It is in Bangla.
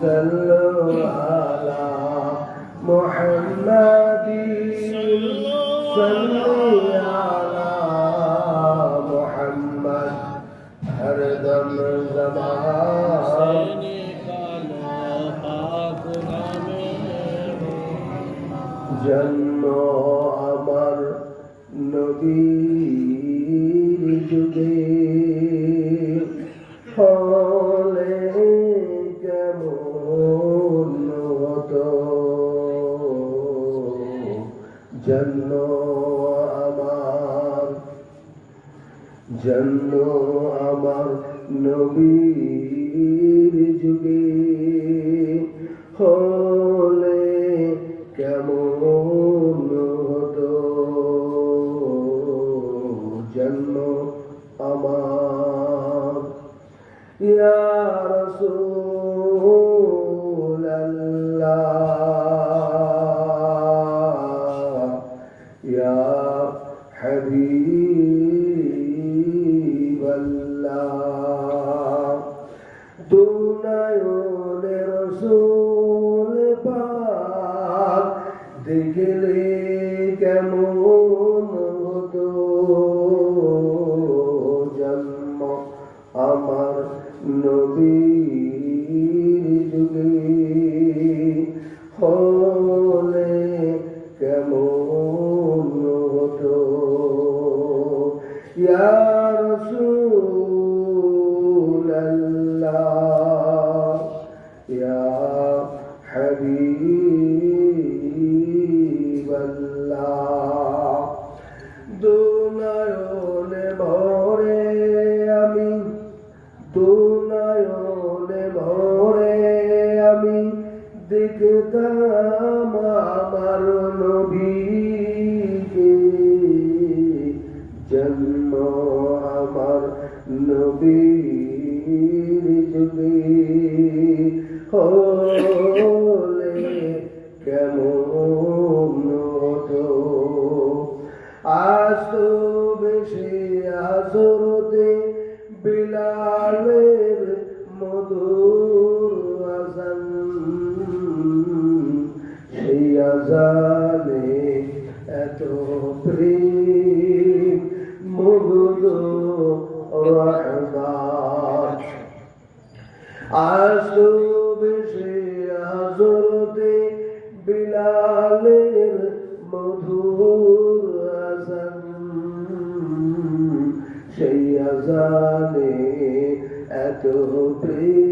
صلوا على محمد صلوا على محمد हर दम ज़बान जन्म अमर नबीर जुगे হলে কেমন হতো জন্ম আমার নবীর যুগে হলে কেমন হতো জন্ম আমার ইয়া রাসূলাল্লাহ ইয়া হাবিবাল্লাহ দুনায়নে রাসূল পাক দেখলে কেমন হতো জন্ম আমার নবীর যুগে হলে কেমন হতো ইয়া রাসূলাল্লাহ ইয়া হাবিবাল্লাহ দুনায়নে ভরে আমি দুনায়নে ভরে আমি দেখতাম আমার নবীকে জন্ম আমার নবীর যুগে হলে কেমন হতো আজ তো বেশি আসরতে বিলালের মধুর আজান সেই আজানে এত প্রেম মুগ্ধ রহমান আজ তো বেশি আসরতে বিলালের মধুর আজান সেই আজানে এত প্রেম